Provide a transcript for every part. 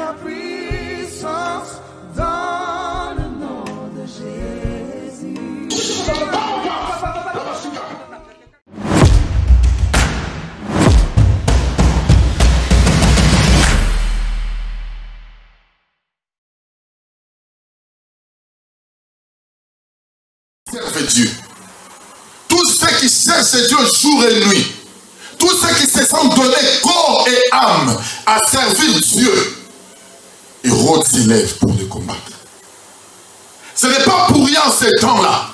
ta puissance dans le nom de Jésus. Servent Dieu. Tous ceux qui cherchent Dieu jour et nuit, tous ceux qui se sont donnés corps et âme à servir Dieu, Hérode s'élève pour le combattre. Ce n'est pas pour rien en ces temps-là.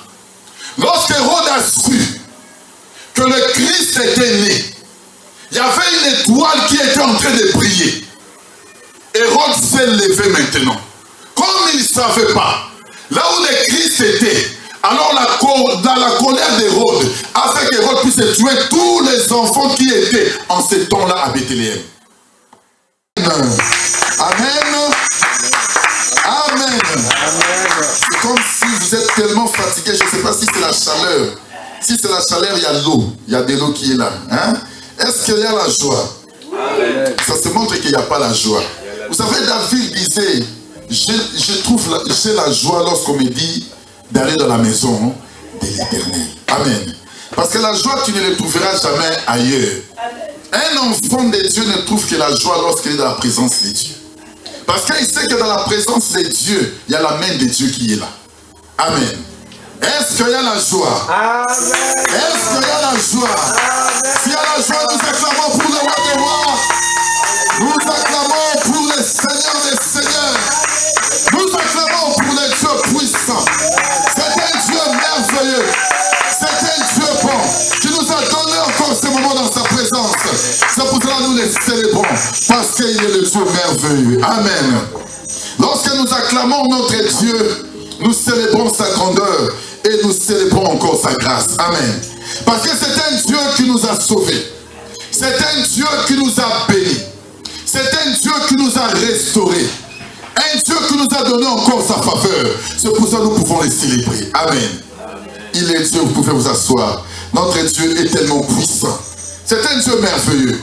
Lorsqu'Hérode a su que le Christ était né, il y avait une étoile qui était en train de briller. Hérode s'est levé maintenant. Comme il ne savait pas, là où le Christ était, alors dans la colère d'Hérode, afin qu'Hérode puisse tuer tous les enfants qui étaient en ce temps-là à Bethléem. Amen. Amen. C'est comme si vous êtes tellement fatigué, je ne sais pas si c'est la chaleur. Si c'est la chaleur, il y a l'eau. Il y a de l'eau qui est là. Hein? Est-ce qu'il y a la joie? Amen. Ça se montre qu'il n'y a pas la joie. Vous savez, David disait, j'ai la joie lorsqu'on me dit d'aller dans la maison de l'Éternel. Amen. Parce que la joie, tu ne la trouveras jamais ailleurs. Un enfant de Dieu ne trouve que la joie lorsqu'il est dans la présence de Dieu. Parce qu'il sait que dans la présence de Dieu, il y a la main de Dieu qui est là. Amen. Est-ce qu'il y a la joie? Amen. Est-ce qu'il y a la joie? S'il y a la joie, nous acclamons pour le roi des rois. Nous acclamons pour le Seigneur des seigneurs. Nous acclamons pour le Dieu puissant. C'est un Dieu merveilleux. C'est un Dieu bon qui nous a donné encore ce moment dans sa présence. C'est pour cela que nous les célébrons. Parce qu'il est le Dieu merveilleux. Amen. Lorsque nous acclamons notre Dieu, nous célébrons sa grandeur et nous célébrons encore sa grâce. Amen. Parce que c'est un Dieu qui nous a sauvés. C'est un Dieu qui nous a bénis. C'est un Dieu qui nous a restaurés. Un Dieu qui nous a donné encore sa faveur. C'est pour ça que nous pouvons les célébrer. Amen. Il est Dieu, vous pouvez vous asseoir. Notre Dieu est tellement puissant. C'est un Dieu merveilleux.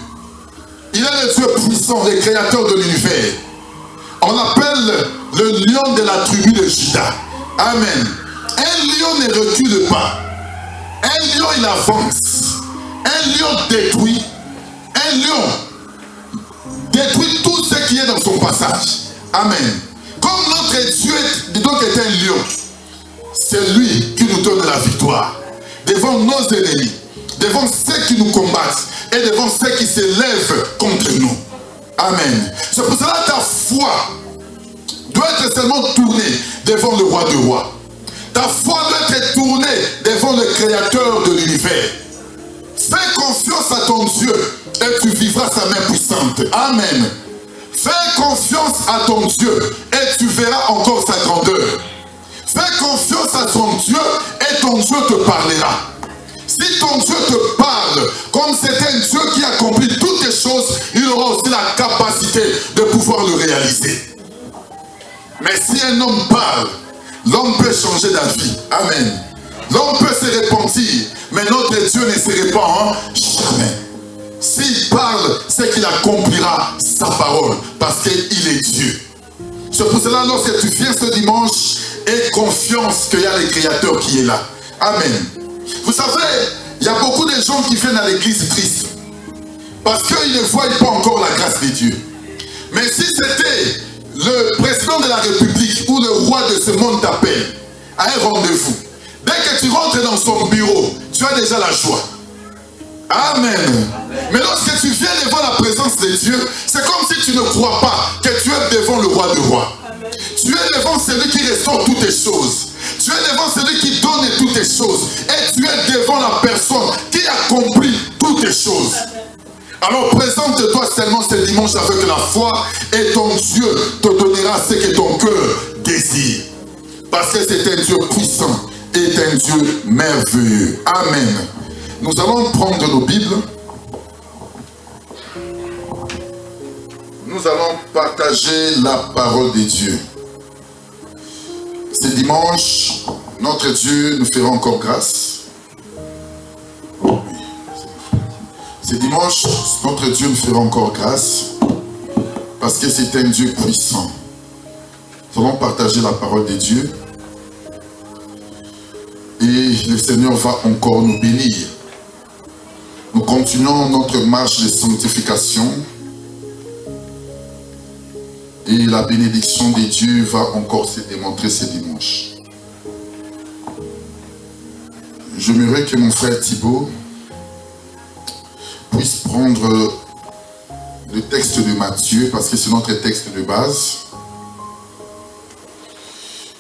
Il est le Dieu puissant, le créateur de l'univers. On l'appelle le lion de la tribu de Juda. Amen. Un lion ne recule pas. Un lion, il avance. Un lion détruit. Un lion détruit tout ce qui est dans son passage. Amen. Comme notre Dieu donc est un lion, c'est lui qui nous donne la victoire devant nos ennemis, devant ceux qui nous combattent et devant ceux qui s'élèvent contre nous. Amen. C'est pour cela que ta foi doit être seulement tournée devant le roi des rois. Ta foi doit être tournée devant le créateur de l'univers. Fais confiance à ton Dieu et tu vivras sa main puissante. Amen. Fais confiance à ton Dieu et tu verras encore sa grandeur. Fais confiance à ton Dieu et ton Dieu te parlera. Si ton Dieu te parle, comme c'est un Dieu qui accomplit toutes les choses, il aura aussi la capacité de pouvoir le réaliser. Mais si un homme parle, l'homme peut changer d'avis. Amen. L'homme peut se repentir, mais notre Dieu ne se répand jamais. S'il parle, c'est qu'il accomplira sa parole, parce qu'il est Dieu. C'est pour cela, lorsque tu viens ce dimanche, aie confiance qu'il y a le Créateur qui est là. Amen. Vous savez, il y a beaucoup de gens qui viennent à l'église tristes, parce qu'ils ne voient pas encore la grâce de Dieu. Mais si c'était le président de la République ou le roi de ce monde t'appelle à un rendez-vous, dès que tu rentres dans son bureau, tu as déjà la joie. Amen. Mais lorsque tu viens devant la présence de Dieu, c'est comme si tu ne crois pas que tu es devant le roi des rois. Tu es devant celui qui restaure toutes les choses. Tu es devant celui qui donne toutes les choses. Et tu es devant la personne qui accomplit toutes les choses. Alors présente-toi seulement ce dimanche avec la foi et ton Dieu te donnera ce que ton cœur désire. Parce que c'est un Dieu puissant et un Dieu merveilleux. Amen. Nous allons prendre nos Bibles. Nous allons partager la parole de Dieu. Ce dimanche, notre Dieu nous fera encore grâce. Ce dimanche, notre Dieu nous fera encore grâce Parce que c'est un Dieu puissant. Nous allons partager la parole de Dieu. Et le Seigneur va encore nous bénir. Nous continuons notre marche de sanctification. Et la bénédiction de Dieu va encore se démontrer ce dimanche. J'aimerais que mon frère Thibaut puisse prendre le texte de Matthieu, parce que c'est notre texte de base.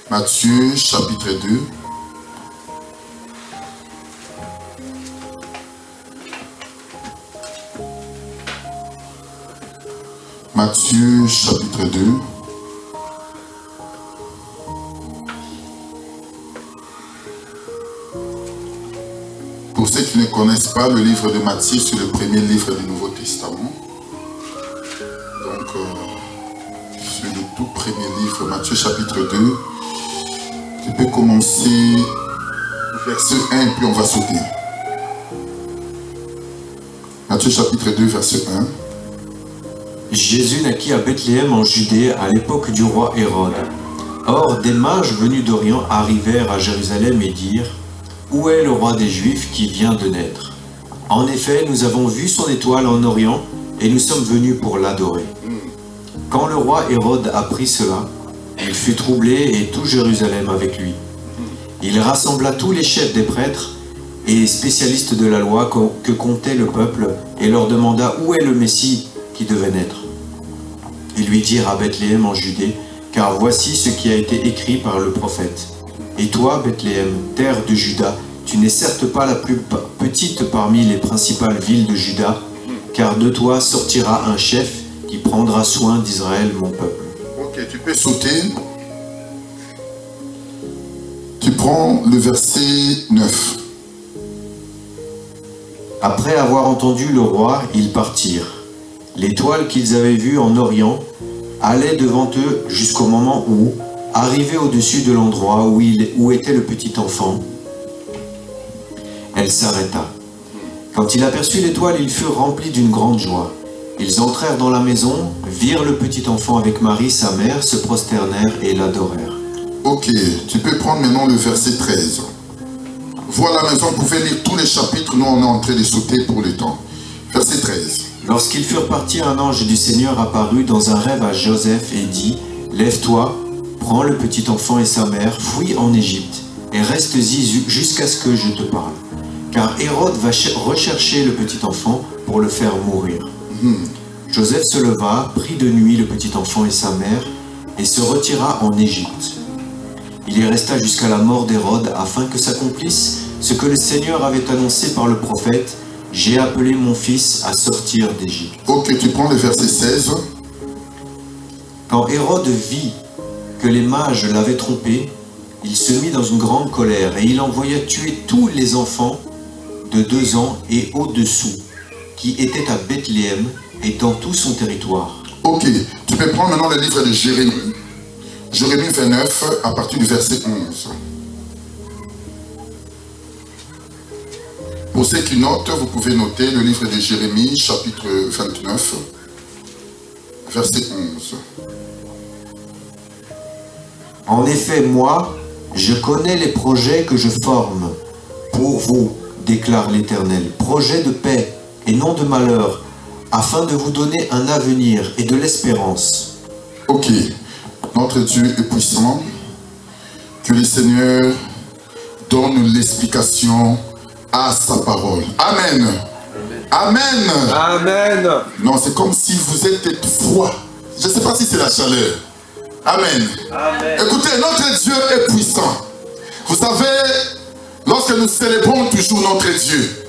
Matthieu, chapitre 2. Matthieu, chapitre 2. Pour ceux qui ne connaissent pas, le livre de Matthieu, c'est le premier livre du Nouveau Testament. Donc, c'est le tout premier livre, Matthieu, chapitre 2. Tu peux commencer verset 1 et puis on va sauter. Matthieu, chapitre 2, verset 1. Jésus naquit à Bethléem en Judée à l'époque du roi Hérode. Or, des mages venus d'Orient arrivèrent à Jérusalem et dirent : Où est le roi des Juifs qui vient de naître? En effet, nous avons vu son étoile en Orient et nous sommes venus pour l'adorer. Quand le roi Hérode apprit cela, il fut troublé et tout Jérusalem avec lui. Il rassembla tous les chefs des prêtres et spécialistes de la loi que comptait le peuple et leur demanda où est le Messie qui devait naître. Ils lui dirent à Bethléem en Judée, car voici ce qui a été écrit par le prophète. Et toi, Bethléem, terre de Juda, tu n'es certes pas la plus petite parmi les principales villes de Juda, car de toi sortira un chef qui prendra soin d'Israël, mon peuple. Ok, tu peux sauter. Tu prends le verset 9. Après avoir entendu le roi, ils partirent. L'étoile qu'ils avaient vue en Orient allait devant eux jusqu'au moment où, arrivée au-dessus de l'endroit où était le petit enfant, elle s'arrêta. Quand il aperçut l'étoile, ils furent remplis d'une grande joie. Ils entrèrent dans la maison, virent le petit enfant avec Marie, sa mère, se prosternèrent et l'adorèrent. Ok, tu peux prendre maintenant le verset 13. Vous à la maison, vous pouvez lire tous les chapitres, nous on est en train de sauter pour le temps. Verset 13. Lorsqu'ils furent partis, un ange du Seigneur apparut dans un rêve à Joseph et dit : Lève-toi, prends le petit enfant et sa mère, fuis en Égypte, et reste-y jusqu'à ce que je te parle. Car Hérode va rechercher le petit enfant pour le faire mourir. Joseph se leva, prit de nuit le petit enfant et sa mère, et se retira en Égypte. Il y resta jusqu'à la mort d'Hérode, afin que s'accomplisse ce que le Seigneur avait annoncé par le prophète : J'ai appelé mon fils à sortir d'Égypte. Ok, tu prends le verset 16. Quand Hérode vit que les mages l'avaient trompé, il se mit dans une grande colère et il envoya tuer tous les enfants de 2 ans et au-dessous qui étaient à Bethléem et dans tout son territoire. Ok, tu peux prendre maintenant le livre de Jérémie. Jérémie 29 à partir du verset 11. Pour ceux qui notent, vous pouvez noter le livre de Jérémie, chapitre 29, verset 11. En effet, moi, je connais les projets que je forme pour vous, déclare l'Éternel, projets de paix et non de malheur, afin de vous donner un avenir et de l'espérance. Ok, notre Dieu est puissant, que le Seigneur donne l'explication à sa parole. Amen. Amen. Amen. Non, c'est comme si vous êtes froid. Je ne sais pas si c'est la chaleur. Amen. Amen. Écoutez, notre Dieu est puissant. Vous savez, lorsque nous célébrons toujours notre Dieu,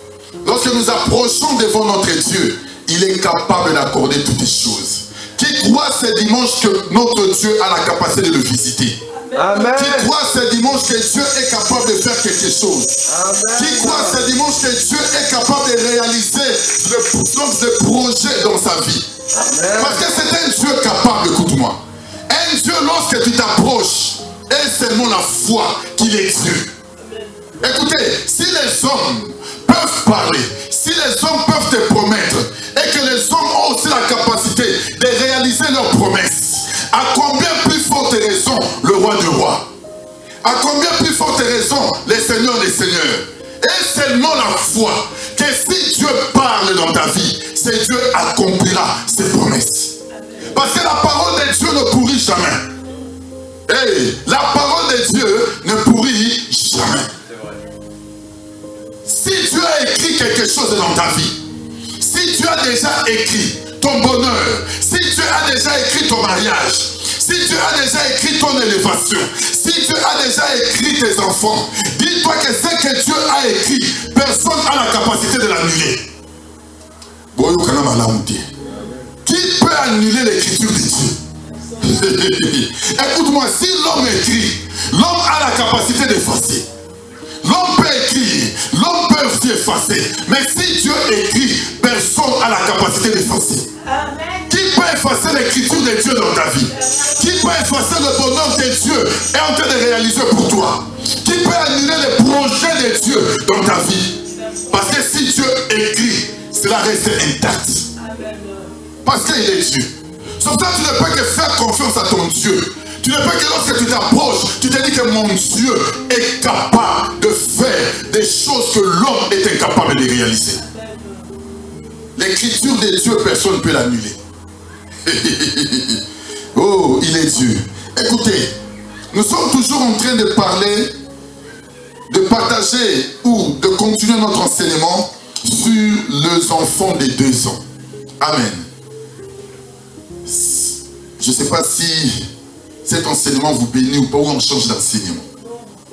lorsque nous approchons devant notre Dieu, il est capable d'accorder toutes les choses. Qui croit ce dimanche que notre Dieu a la capacité de le visiter? Amen. Qui croit ce dimanche que Dieu est capable de faire quelque chose? Amen. Qui croit ce dimanche que Dieu est capable de réaliser le projet dans sa vie? Amen. Parce que c'est un Dieu capable, écoute-moi. Un Dieu, lorsque tu t'approches, est seulement la foi qu'il est Dieu. Écoutez, si les hommes peuvent parler, si les hommes peuvent te promettre, et que les hommes ont aussi la capacité de réaliser réaliser leurs promesses, à combien plus forte raison le roi du roi? À combien plus forte raison les seigneurs des seigneurs? Et seulement la foi que si Dieu parle dans ta vie, c'est Dieu accomplira ses promesses. Parce que la parole de Dieu ne pourrit jamais. Hey, la parole de Dieu ne pourrit jamais. Si Dieu a écrit quelque chose dans ta vie, si Dieu a déjà écrit ton bonheur, si Dieu a déjà écrit ton mariage, si Dieu a déjà écrit ton élévation, si Dieu a déjà écrit tes enfants, dis-toi que ce que Dieu a écrit, personne n'a la capacité de l'annuler. Qui peut annuler l'écriture de Dieu? Écoute-moi, si l'homme écrit, l'homme a la capacité d'effacer. L'homme peut écrire, l'homme peut aussi effacer. Mais si Dieu écrit, personne n'a la capacité d'effacer. Qui peut effacer l'écriture de Dieu dans ta vie? Qui peut effacer le bonheur que Dieu est en train de réaliser pour toi? Qui peut annuler les projets de Dieu dans ta vie? Parce que si Dieu écrit, cela reste intact. Parce qu'il est Dieu. Sauf que tu ne peux que faire confiance à ton Dieu. Tu ne peux que lorsque tu t'approches, tu te dis que mon Dieu est capable de faire des choses que l'homme est incapable de réaliser. L'écriture de Dieu, personne ne peut l'annuler. Oh, il est Dieu. Écoutez, nous sommes toujours en train de parler, de partager ou de continuer notre enseignement sur les enfants de 2 ans. Amen. Je ne sais pas si cet enseignement vous bénit ou pas, ou on change d'enseignement.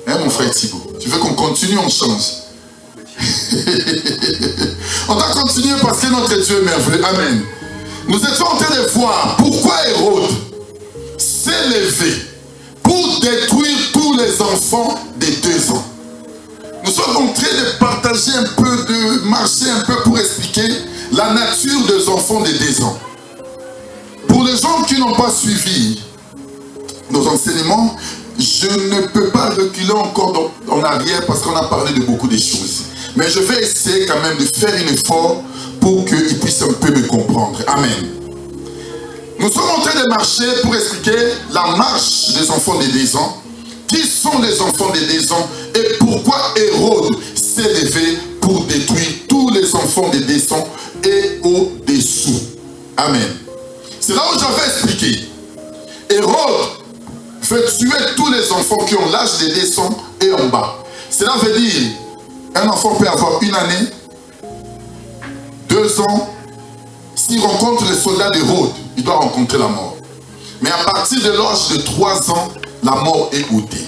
Hein, mon frère Thibaut? Tu veux qu'on continue, on change. On va continuer parce que notre Dieu est merveilleux. Amen. Nous étions en train de voir pourquoi Hérode s'est levé pour détruire tous les enfants des 2 ans. Nous sommes en train de partager un peu, de marcher un peu pour expliquer la nature des enfants des 2 ans. Pour les gens qui n'ont pas suivi nos enseignements, je ne peux pas reculer encore en arrière parce qu'on a parlé de beaucoup de choses. Mais je vais essayer quand même de faire un effort pour qu'ils puissent un peu me comprendre. Amen. Nous sommes en train de marcher pour expliquer la marche des enfants des 2 ans. Qui sont les enfants des 2 ans et pourquoi Hérode s'est levé pour détruire tous les enfants des 2 ans et au-dessous. Amen. C'est là où j'avais expliqué. Hérode veut tuer tous les enfants qui ont l'âge de 2 ans et en bas. Cela veut dire, un enfant peut avoir 1 année, 2 ans. S'il rencontre les soldats d'Hérode, il doit rencontrer la mort. Mais à partir de l'âge de 3 ans, la mort est ôtée.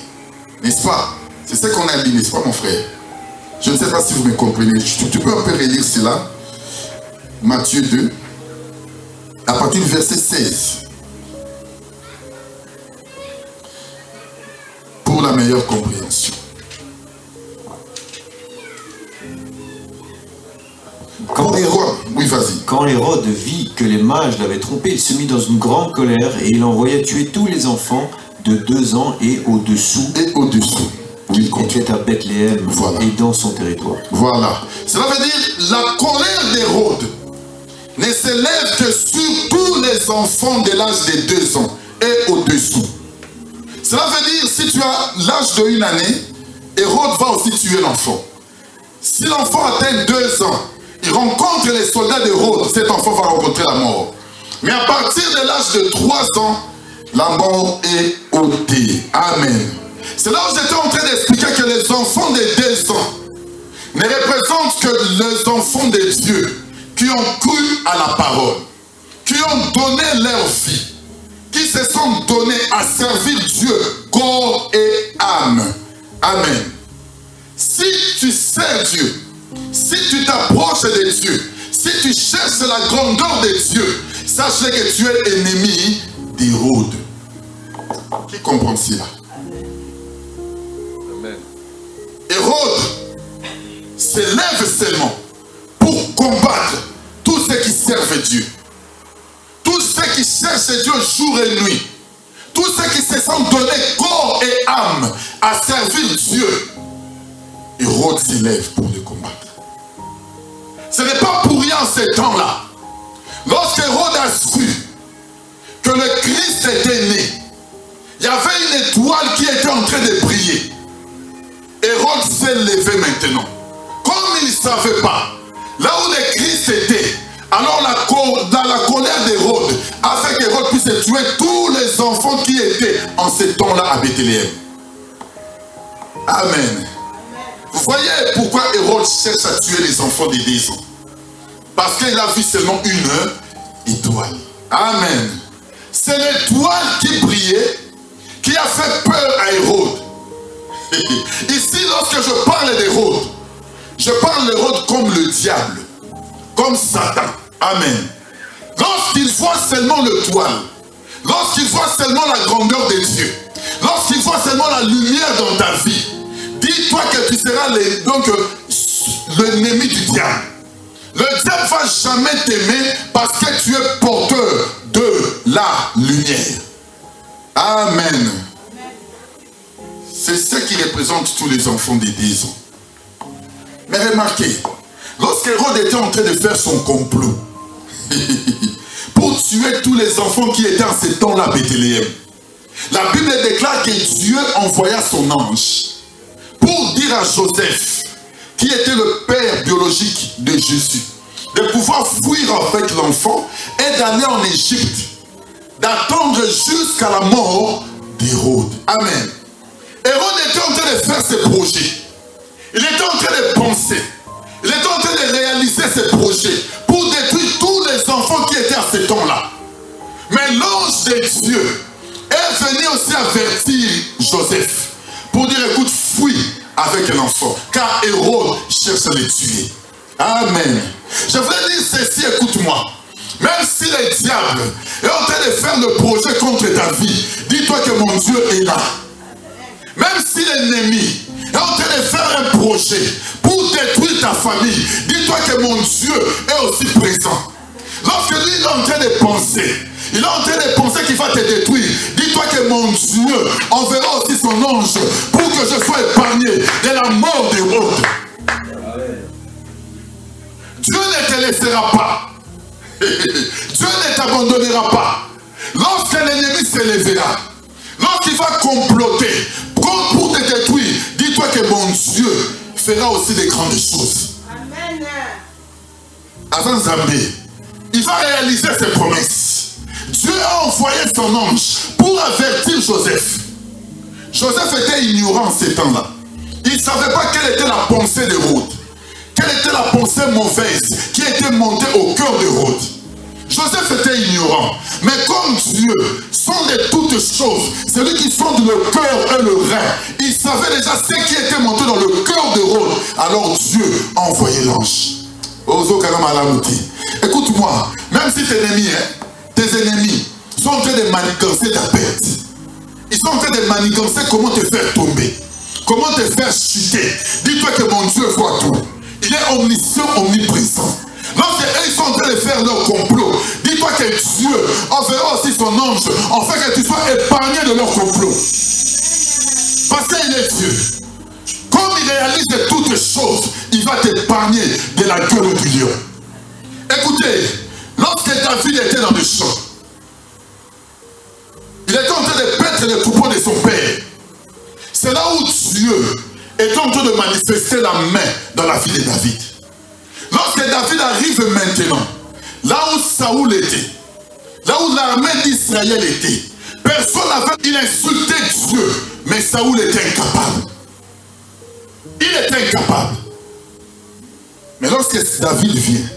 N'est-ce pas? C'est ce qu'on a dit, n'est-ce pas mon frère? Je ne sais pas si vous me comprenez. Tu peux un peu relire cela. Matthieu 2. À partir du verset 16. Pour la meilleure compréhension. Quand Hérode vit que les mages l'avaient trompé, il se mit dans une grande colère et il envoya tuer tous les enfants de 2 ans et au-dessous. Et au-dessous. Qui étaient à Bethléem et dans son territoire. Voilà. Cela veut dire la colère d'Hérode ne s'élève que sur tous les enfants de l'âge de 2 ans et au-dessous. Cela veut dire si tu as l'âge de 1 année, Hérode va aussi tuer l'enfant. Si l'enfant atteint 2 ans, il rencontre les soldats d'Hérode, cet enfant va rencontrer la mort. Mais à partir de l'âge de 3 ans, la mort est ôtée. Amen. C'est là où j'étais en train d'expliquer que les enfants de 2 ans ne représentent que les enfants de Dieu qui ont cru à la parole, qui ont donné leur vie, qui se sont donnés à servir Dieu, corps et âme. Amen. Si tu sers Dieu, si tu t'approches de Dieu, si tu cherches la grandeur de Dieu, sache que tu es ennemi d'Hérode. Qui comprend cela? Amen. Hérode s'élève seulement pour combattre tous ceux qui servent Dieu. Tous ceux qui cherchent Dieu jour et nuit. Tous ceux qui se sont donnés corps et âme à servir Dieu. Hérode s'élève pour le combattre. Ce n'est pas pour rien ces temps-là. Lorsque Hérode a su le Christ était né, il y avait une étoile qui était en train de briller. Hérode s'est levé maintenant. Comme il ne savait pas, là où le Christ était, alors dans la colère d'Hérode, afin qu'Hérode puisse tuer tous les enfants qui étaient en ce temps-là à Bethléem. Amen. Vous voyez pourquoi Hérode cherche à tuer les enfants de 10 ans? Parce qu'il a vu seulement une étoile. Amen. C'est l'étoile qui brillait qui a fait peur à Hérode. Ici, lorsque je parle d'Hérode, je parle d'Hérode comme le diable, comme Satan. Amen. Lorsqu'il voit seulement l'étoile, lorsqu'il voit seulement la grandeur de Dieu, lorsqu'il voit seulement la lumière dans ta vie, dis-toi que tu seras l'ennemi du diable. Le diable ne va jamais t'aimer parce que tu es porteur de la lumière. Amen. C'est ce qui représente tous les enfants des 10 ans. Mais remarquez, lorsqu'Hérode était en train de faire son complot pour tuer tous les enfants qui étaient en ce temps-là à Bethléem, la Bible déclare que Dieu envoya son ange pour dire à Joseph, qui était le père biologique de Jésus, de pouvoir fuir avec l'enfant et d'aller en Égypte, d'attendre jusqu'à la mort d'Hérode. Amen. Hérode était en train de faire ses projets. Il était en train de penser. Il était en train de réaliser ses projets pour détruire tous les enfants qui étaient à ce temps-là. Mais l'ange de Dieu est venu aussi avertir Joseph pour dire, écoute, fuis avec l'enfant, car Hérode cherche à le tuer. Amen. Je voulais dire ceci, écoute-moi. Même si le diable est en train de faire le projet contre ta vie, dis-toi que mon Dieu est là. Même si l'ennemi est en train de faire un projet pour détruire ta famille, dis-toi que mon Dieu est aussi présent. Lorsque lui il est en train de penser, il est en train de penser qu'il va te détruire, dis-toi que mon Dieu enverra aussi son ange pour que je sois épargné de la mort d'Hérode. Dieu ne te laissera pas. Dieu ne t'abandonnera pas. Lorsque l'ennemi s'élèvera, lorsqu'il va comploter pour te détruire, dis-toi que mon Dieu fera aussi des grandes choses. Amen. Avant Zambé, il va réaliser ses promesses. Dieu a envoyé son ange pour avertir Joseph. Joseph était ignorant en ces temps-là. Il ne savait pas quelle était la pensée d'Hérode. Quelle était la pensée mauvaise qui était montée au cœur d'Hérode. Joseph était ignorant. Mais comme Dieu sonde toutes choses, celui qui sonde le cœur et le rein, il savait déjà ce qui était monté dans le cœur d'Hérode. Alors Dieu a envoyé l'ange. Écoute-moi, même si tes ennemis sont en train de manigancer ta perte, ils sont en train de manigancer comment te faire tomber, comment te faire chuter, dis-toi que mon Dieu voit tout. Il est omniscient, omniprésent. Lorsqu'ils sont en train de faire leur complot, dis-toi que Dieu enverra aussi son ange afin que tu sois épargné de leur complot. Parce qu'il est Dieu. Comme il réalise toutes choses, il va t'épargner de la gueule du lion. Écoutez, lorsque David était dans le champ, il était en train de paître les troupeaux de son père. C'est là où Dieu est en train de manifester la main dans la vie de David. Lorsque David arrive maintenant, là où Saoul était, là où l'armée d'Israël était, personne n'avait, il insultait Dieu, mais Saoul était incapable. Il était incapable. Mais lorsque David vient,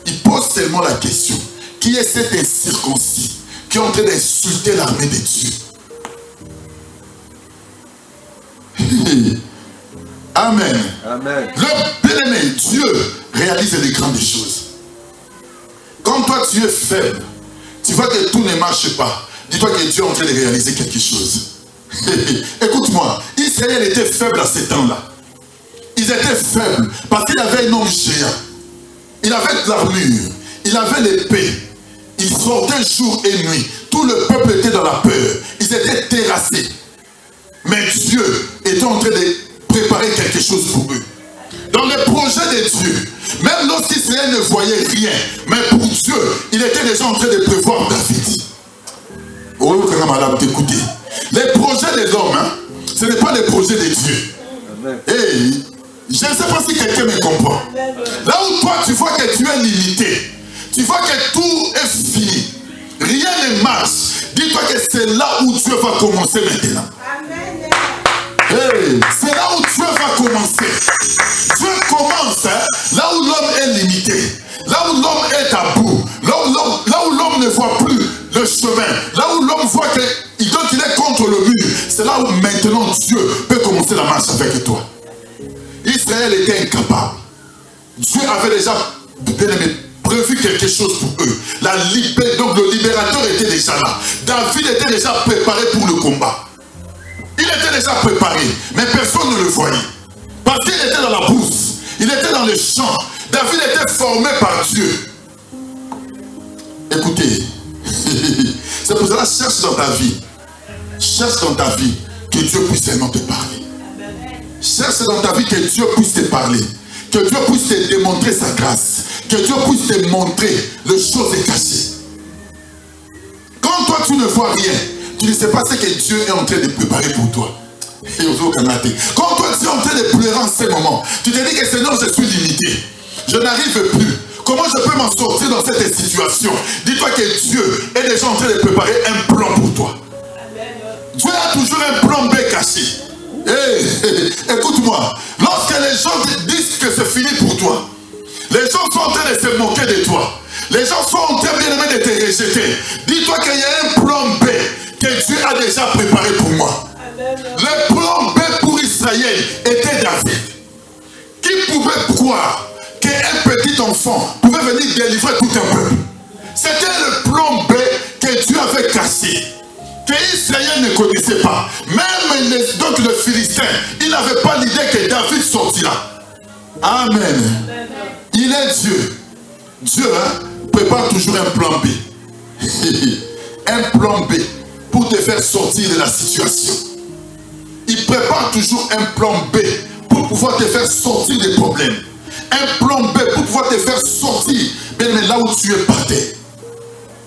il pose seulement la question, qui est cet incirconcis qui est en train d'insulter l'armée de Dieu? Amen. Amen. Le bien-aimé, Dieu réalise des grandes choses. Quand toi tu es faible, tu vois que tout ne marche pas, dis-toi que Dieu est en train de réaliser quelque chose. Écoute-moi, Israël était faible à ce temps-là. Ils étaient faibles parce qu'il avait un homme géant. Il avait de l'armure, il avait l'épée. Il sortait jour et nuit. Tout le peuple était dans la peur. Ils étaient terrassés. Mais Dieu était en train de préparer quelque chose pour eux. Dans le projet de Dieu, même lorsqu'Israël ne voyait rien, mais pour Dieu, il était déjà en train de prévoir David. malade d'écouter. Les projets des hommes, hein, ce n'est pas les projets de Dieu. Hey, je ne sais pas si quelqu'un me comprend. Là où toi tu vois que tu es limité, tu vois que tout est fini, rien ne marche, dis-toi que c'est là où Dieu va commencer maintenant. Hey, c'est là où Dieu va commencer. Dieu commence hein, là où l'homme est limité, là où l'homme est à bout, là où l'homme ne voit plus le chemin, là où l'homme voit qu'il est contre le mur, c'est là où maintenant Dieu peut commencer la marche avec toi. Israël était incapable. Dieu avait déjà prévu quelque chose pour eux. Donc le libérateur était déjà là. David était déjà préparé pour le combat. Il était déjà préparé, mais personne ne le voyait. Parce qu'il était dans la brousse, il était dans les champs. David était formé par Dieu. Écoutez, c'est pour cela, cherche dans ta vie que Dieu puisse vraiment te parler. Cherche dans ta vie que Dieu puisse te parler. Que Dieu puisse te démontrer sa grâce. Que Dieu puisse te montrer les choses cachées. Quand toi tu ne vois rien, tu ne sais pas ce que Dieu est en train de préparer pour toi. Quand toi tu es en train de pleurer en ce moment, tu te dis que Seigneur, je suis limité. Je n'arrive plus. Comment je peux m'en sortir dans cette situation? Dis-toi que Dieu est déjà en train de préparer un plan pour toi. Dieu a toujours un plan B caché. Écoute-moi, lorsque les gens te disent que c'est fini pour toi, les gens sont en train de se moquer de toi, les gens sont en train bien aimé de te rejeter, dis-toi qu'il y a un plan B que Dieu a déjà préparé pour moi. Le plan B pour Israël était David. Qui pouvait croire qu'un petit enfant pouvait venir délivrer tout un peuple? C'était le plan B que Dieu avait caché, que Israël ne connaissait pas. Même donc le Philistin, il n'avait pas l'idée que David sortira. Amen. Il est Dieu. Dieu prépare toujours un plan B. Un plan B pour te faire sortir de la situation. Il prépare toujours un plan B pour pouvoir te faire sortir des problèmes. Un plan B pour pouvoir te faire sortir mais là où tu es par terre.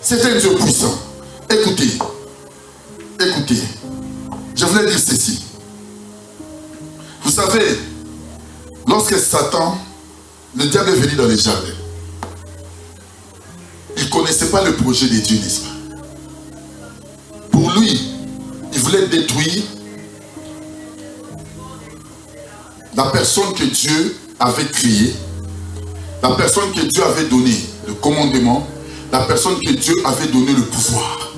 C'est un Dieu puissant. Écoutez, je voulais dire ceci. Vous savez, lorsque Satan, le diable est venu dans les jardins, il ne connaissait pas le projet de Dieu, n'est-ce pas? Pour lui, il voulait détruire la personne que Dieu avait créée, la personne que Dieu avait donné le commandement, la personne que Dieu avait donné le pouvoir.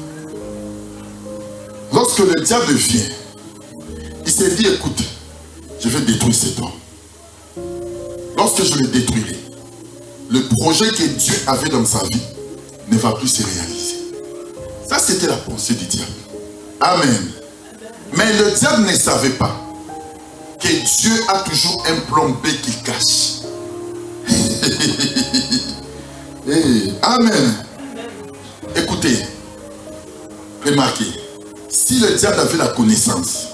Lorsque le diable vient, il s'est dit, écoute, je vais détruire cet homme. Lorsque je le détruirai, le projet que Dieu avait dans sa vie ne va plus se réaliser. Ça, c'était la pensée du diable. Amen. Mais le diable ne savait pas que Dieu a toujours un plan B qu'il cache. Amen. Écoutez, remarquez, si le diable avait la connaissance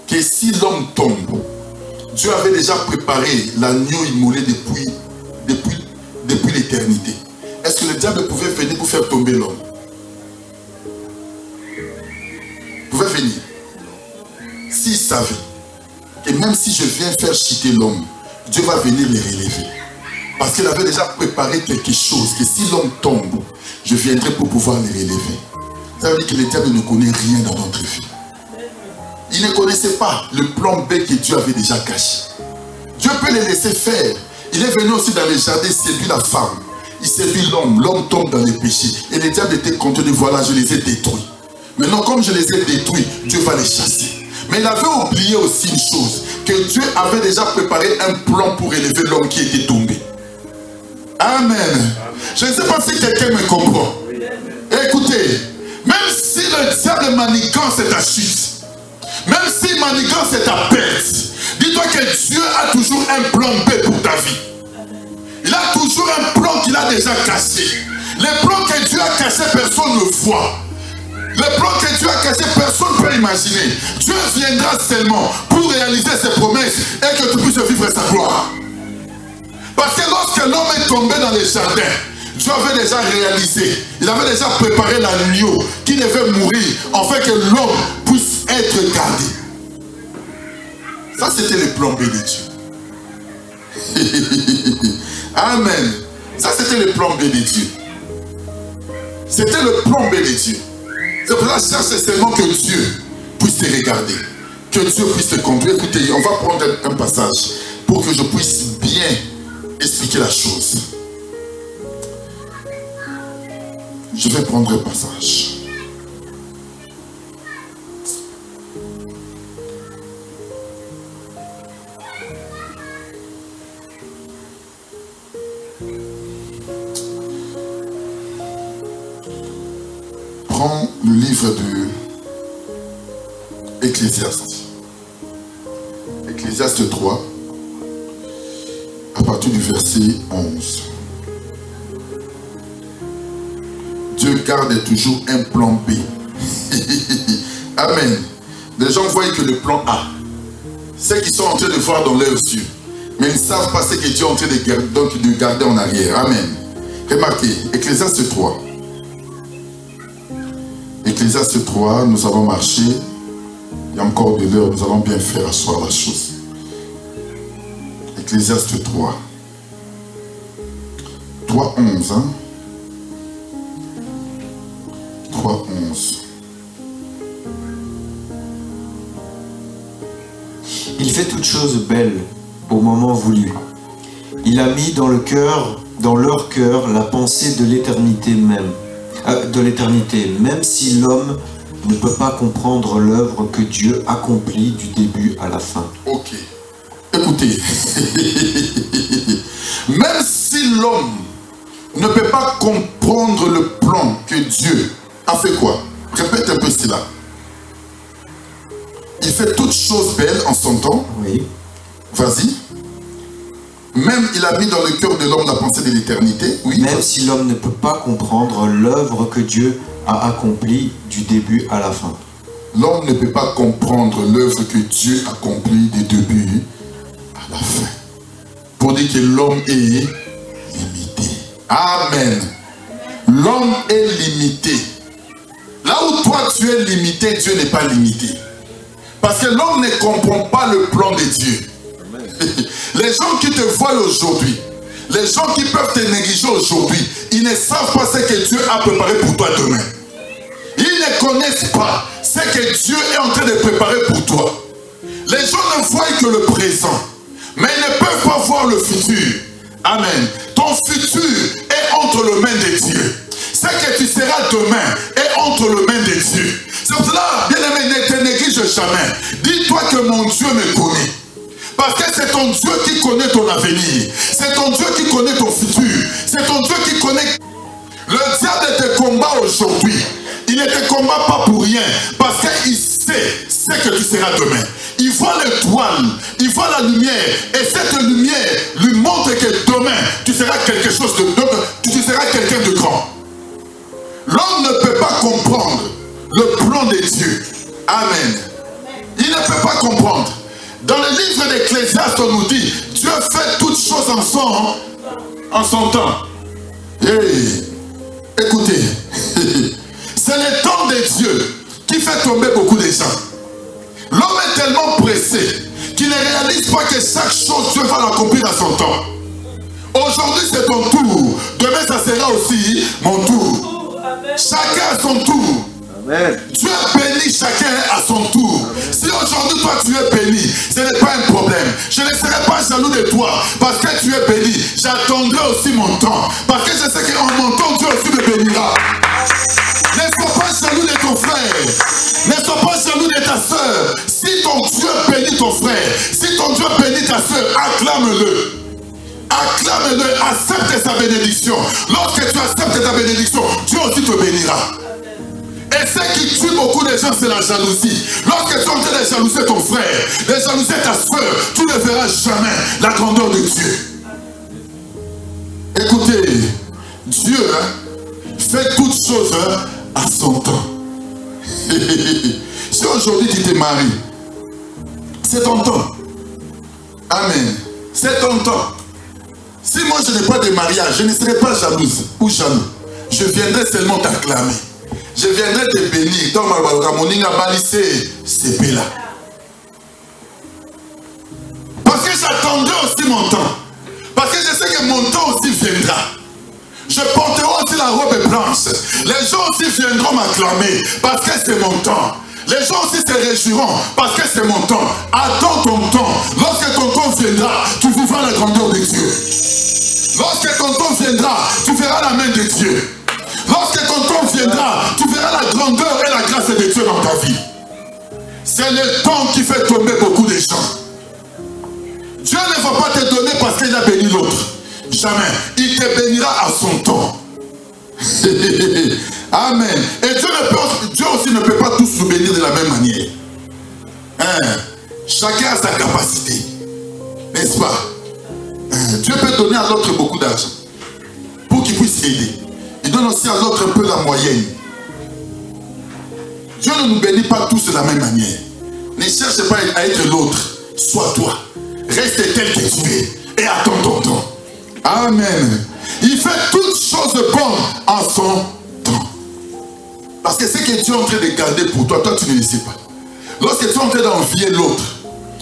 que si l'homme tombe, Dieu avait déjà préparé l'agneau immolé depuis l'éternité. Est-ce que le diable pouvait venir pour faire tomber l'homme? Il pouvait venir. S'il savait que même si je viens faire chuter l'homme, Dieu va venir les relever. Parce qu'il avait déjà préparé quelque chose, que si l'homme tombe, je viendrai pour pouvoir les relever. Ça veut dire que le diable ne connaît rien dans notre vie. Il ne connaissait pas le plan B que Dieu avait déjà caché. Dieu peut les laisser faire. Il est venu aussi dans les jardins, il séduit la femme. Il séduit l'homme. L'homme tombe dans les péchés. Et le diable était content de voilà, je les ai détruits. Maintenant, comme je les ai détruits, Dieu va les chasser. Mais il avait oublié aussi une chose, que Dieu avait déjà préparé un plan pour élever l'homme qui était tombé. Amen. Je ne sais pas si quelqu'un me comprend. Écoutez, même si le diable manigance ta chute, même si manigance ta perte, dis-toi que Dieu a toujours un plan B pour ta vie. Il a toujours un plan qu'il a déjà caché. Les plans que Dieu a cachés, personne ne voit. Le plan que Dieu a caché, personne ne peut imaginer. Dieu viendra seulement pour réaliser ses promesses et que tu puisses vivre sa gloire. Parce que lorsque l'homme est tombé dans les jardins, Dieu avait déjà réalisé, il avait déjà préparé l'agneau qui devait mourir, afin que l'homme puisse être gardé. Ça, c'était le plan B de Dieu. Amen. Ça, c'était le plan B de Dieu. C'était le plan B de Dieu. C'est pour ça que cherche seulement que Dieu puisse te regarder, que Dieu puisse te conduire. Écoutez, on va prendre un passage pour que je puisse bien expliquer la chose. Je vais prendre un passage. Prends le livre de Ecclésiaste. Ecclésiaste 3, à partir du verset 11. Dieu garde toujours un plan B. Amen. Les gens voient que le plan A, c'est qu'ils sont en train de voir dans leurs yeux, mais ils ne savent pas ce que Dieu est en train de garder en arrière. Amen. Remarquez, Ecclésiaste 3. Ecclésiaste 3, nous allons marcher. Il y a encore de l'heure, nous allons bien faire asseoir la chose. Ecclésiaste 3. 3.11. Hein? 3.11. Il fait toutes choses belles au moment voulu. Il a mis dans leur cœur la pensée de l'éternité même. Même si l'homme ne peut pas comprendre l'œuvre que Dieu accomplit du début à la fin. Ok. Écoutez. Même si l'homme ne peut pas comprendre le plan que Dieu a fait quoi? Répète un peu cela. Il fait toutes choses belles en son temps. Oui. Vas-y. Même il a mis dans le cœur de l'homme la pensée de l'éternité. Oui. Même si l'homme ne peut pas comprendre l'œuvre que Dieu a accomplie du début à la fin. L'homme ne peut pas comprendre l'œuvre que Dieu accomplit du début à la fin. Pour dire que l'homme est limité. Amen. L'homme est limité. Là où toi tu es limité, Dieu n'est pas limité. Parce que l'homme ne comprend pas le plan de Dieu. Les gens qui te voient aujourd'hui, les gens qui peuvent te négliger aujourd'hui, ils ne savent pas ce que Dieu a préparé pour toi demain. Ils ne connaissent pas ce que Dieu est en train de préparer pour toi. Les gens ne voient que le présent, mais ils ne peuvent pas voir le futur. Amen. Ton futur est entre les mains de Dieu. Ce que tu seras demain est entre les mains de Dieu. C'est pour cela, bien aimé, ne te néglige jamais. Dis-toi que mon Dieu me connaît. Parce que c'est ton Dieu qui connaît ton avenir. C'est ton Dieu qui connaît ton futur. C'est ton Dieu qui connaît. Le diable te combat aujourd'hui. Il ne te combat pas pour rien. Parce qu'il sait ce que tu seras demain. Il voit l'étoile. Il voit la lumière. Et cette lumière lui montre que demain, tu seras quelque chose de... Tu seras quelqu'un de grand. L'homme ne peut pas comprendre le plan de Dieu. Amen. Il ne peut pas comprendre. Dans le livre d'Ecclésiaste, on nous dit, Dieu fait toutes choses en son temps. Hey, écoutez, c'est le temps de Dieu qui fait tomber beaucoup de gens. L'homme est tellement pressé qu'il ne réalise pas que chaque chose, Dieu va l'accomplir à son temps. Aujourd'hui, c'est ton tour. Demain, ça sera aussi mon tour. Chacun à son tour. Amen. Dieu bénit chacun à son tour. Si aujourd'hui toi tu es béni, ce n'est pas un problème. Je ne serai pas jaloux de toi parce que tu es béni. J'attendrai aussi mon temps. Parce que je sais qu'en mon temps, Dieu aussi me bénira. Ne sois pas jaloux de ton frère. Ne sois pas jaloux de ta soeur. Si ton Dieu bénit ton frère, si ton Dieu bénit ta soeur, acclame-le. Acclame-le, accepte sa bénédiction. Lorsque tu acceptes ta bénédiction, Dieu aussi te bénira. Et ce qui tue beaucoup de gens, c'est la jalousie. Lorsque tu es en train de jalouser ton frère, de jalouser ta soeur, tu ne verras jamais la grandeur de Dieu. Écoutez, Dieu fait toutes choses à son temps. Si aujourd'hui tu te maries, c'est ton temps. Amen. C'est ton temps. Si moi je n'ai pas de mariage, je ne serai pas jalouse ou jaloux. Je viendrai seulement t'acclamer. Je viendrai te bénir. Tant que moninga balissé, c'est là. Parce que j'attendrai aussi mon temps. Parce que je sais que mon temps aussi viendra. Je porterai aussi la robe blanche. Les gens aussi viendront m'acclamer parce que c'est mon temps. Les gens aussi se réjouiront parce que c'est mon temps. Attends ton temps. Lorsque ton temps viendra, tu vivras la grandeur de Dieu. Lorsque ton temps viendra, tu verras la main de Dieu. Lorsque ton temps viendra, tu verras la grandeur et la grâce de Dieu dans ta vie. C'est le temps qui fait tomber beaucoup de gens. Dieu ne va pas te donner parce qu'il a béni l'autre. Jamais. Il te bénira à son temps. Amen. Et Dieu aussi ne peut pas tous nous bénir de la même manière. Hein? Chacun a sa capacité. N'est-ce pas? Dieu peut donner à l'autre beaucoup d'argent pour qu'il puisse aider. Il donne aussi à l'autre un peu la moyenne. Dieu ne nous bénit pas tous de la même manière. Ne cherche pas à être l'autre. Sois toi. Reste tel que tu es. Et attends ton temps. Amen. Il fait toutes choses bonnes en son temps. Parce que ce que Dieu est en train de garder pour toi, toi tu ne le sais pas. Lorsque tu es en train d'envier l'autre,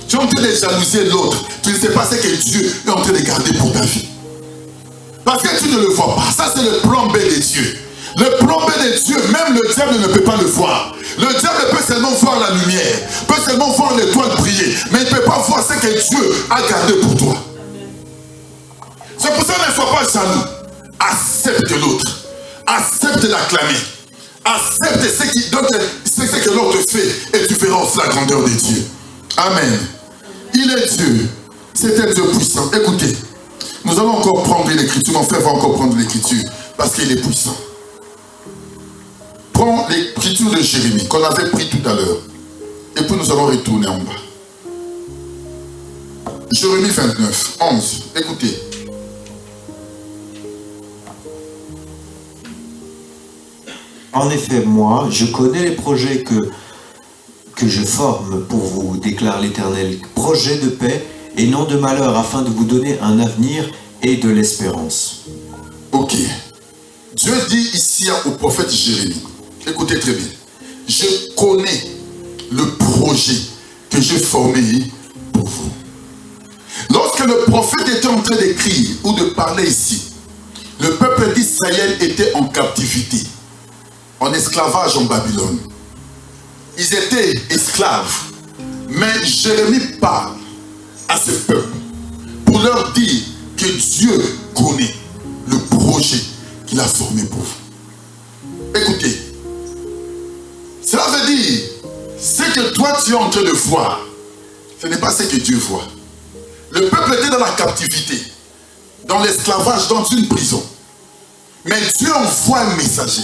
tu es en train de jalouser l'autre, tu ne sais pas ce que Dieu est en train de garder pour ta vie. Parce que tu ne le vois pas. Ça c'est le plan B de Dieu. Le plan B de Dieu, même le diable ne peut pas le voir. Le diable peut seulement voir la lumière, peut seulement voir l'étoile briller, mais il ne peut pas voir ce que Dieu a gardé pour toi. C'est pour ça que ne sois pas jaloux. Accepte l'autre. Accepte d'acclamer. Accepte ce que l'autre fait et tu verras aussi la grandeur de Dieu. Amen. Il est Dieu. C'est un Dieu puissant. Écoutez, nous allons encore prendre l'écriture. Mon frère va encore prendre l'écriture parce qu'il est puissant. Prends l'écriture de Jérémie qu'on avait pris tout à l'heure. Et puis nous allons retourner en bas. Jérémie 29, 11. Écoutez. En effet, moi, je connais les projets que je forme pour vous, déclare l'Éternel. Projets de paix et non de malheur, afin de vous donner un avenir et de l'espérance. Ok. Dieu dit ici au prophète Jérémie, écoutez très bien, je connais le projet que j'ai formé pour vous. Lorsque le prophète était en train d'écrire ou de parler ici, le peuple d'Israël était en captivité, en esclavage en Babylone. Ils étaient esclaves. Mais Jérémie parle à ce peuple pour leur dire que Dieu connaît le projet qu'il a formé pour vous. Écoutez, cela veut dire, ce que toi tu es en train de voir, ce n'est pas ce que Dieu voit. Le peuple était dans la captivité, dans l'esclavage, dans une prison. Mais Dieu envoie un messager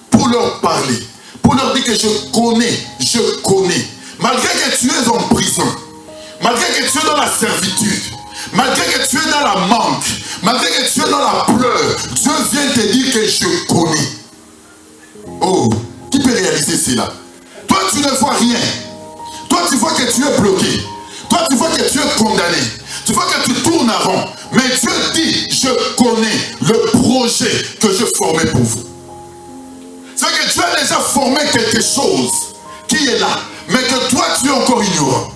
pour leur parler, pour leur dire que je connais. Malgré que tu es en prison, malgré que tu es dans la servitude, malgré que tu es dans la manque, malgré que tu es dans la pleure, Dieu vient te dire que je connais. Oh, qui peut réaliser cela? Toi, tu ne vois rien. Toi, tu vois que tu es bloqué. Toi, tu vois que tu es condamné. Tu vois que tu tournes en rond. Mais Dieu dit, je connais le projet que je formais pour vous. C'est que tu as déjà formé quelque chose qui est là, mais que toi tu es encore ignorant.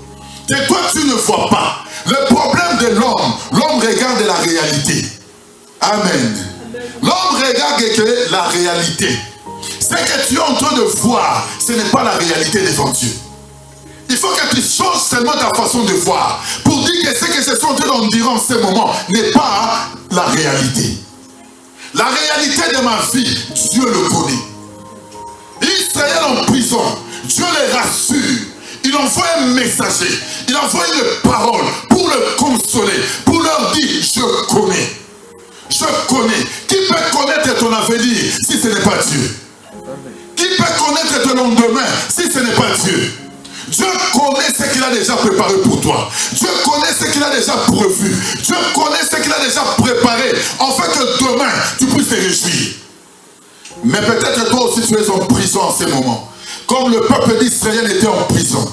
Que toi tu ne vois pas. Le problème de l'homme regarde la réalité. Amen. L'homme regarde que la réalité. Ce que tu es en train de voir, ce n'est pas la réalité devant Dieu. Il faut que tu changes seulement ta façon de voir pour dire que ce que je suis en train de dire en ce moment n'est pas la réalité. La réalité de ma vie, Dieu le connaît. Israël en prison, Dieu les rassure. Il envoie un messager, il envoie une parole pour le consoler, pour leur dire, je connais. Je connais. Qui peut connaître ton avenir si ce n'est pas Dieu? Qui peut connaître ton lendemain si ce n'est pas Dieu? Dieu connaît ce qu'il a déjà préparé pour toi. Dieu connaît ce qu'il a déjà prévu. Dieu connaît ce qu'il a déjà préparé, afin que demain, tu puisses te réjouir. Mais peut-être toi aussi tu es en prison en ce moment. Comme le peuple d'Israël était en prison.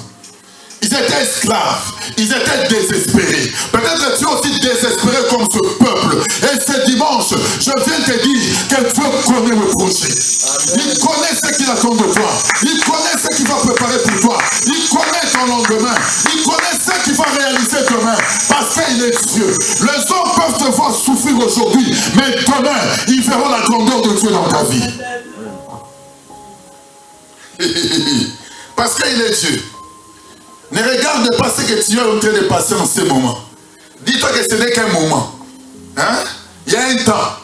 Ils étaient esclaves, ils étaient désespérés. Peut-être tu es aussi désespéré comme ce peuple. Et ce dimanche, je viens te dire que Dieu connaît le projet. Il connaît ce qu'il attend de toi. Il connaît ce qu'il va préparer pour toi. Il connaît ton lendemain. Il connaît ce qu'il va réaliser demain. Parce qu'il est Dieu. Les hommes peuvent te voir souffrir aujourd'hui, mais demain, ils verront la grandeur de Dieu dans ta vie. Parce qu'il est Dieu. Ne regarde pas ce que tu es en train de passer en ce moment. Dis-toi que ce n'est qu'un moment. Hein? Il y a un temps.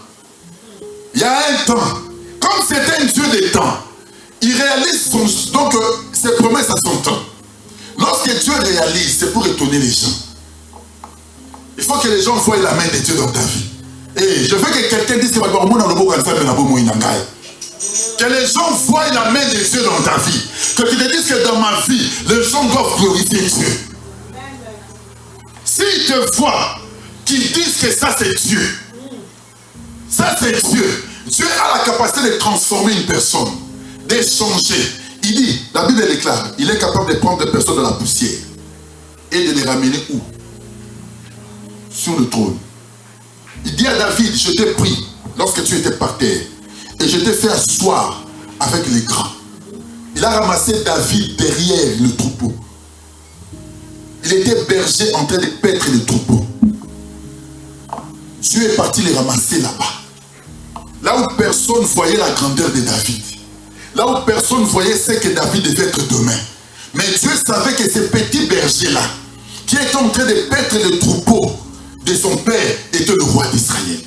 Il y a un temps. Comme c'est un Dieu des temps, il réalise donc ses promesses à son temps. Lorsque Dieu réalise, c'est pour étonner les gens. Il faut que les gens voient la main de Dieu dans ta vie. Et je veux que quelqu'un dise que les gens voient la main de Dieu dans ta vie. Que tu te dises que dans ma vie, les gens doivent glorifier Dieu. S'ils te voient, qu'ils disent que ça c'est Dieu. Ça c'est Dieu. Dieu a la capacité de transformer une personne, d'échanger. Il dit, la Bible déclare, il est capable de prendre des personnes de la poussière et de les ramener où? Sur le trône. Il dit à David, je t'ai pris lorsque tu étais par terre et je t'ai fait asseoir avec les grands. Il a ramassé David derrière le troupeau. Il était berger en train de paître le troupeau. Dieu est parti les ramasser là-bas. Là où personne voyait la grandeur de David. Là où personne voyait ce que David devait être demain. Mais Dieu savait que ce petit berger-là, qui était en train de paître le troupeau de son père, était le roi d'Israël.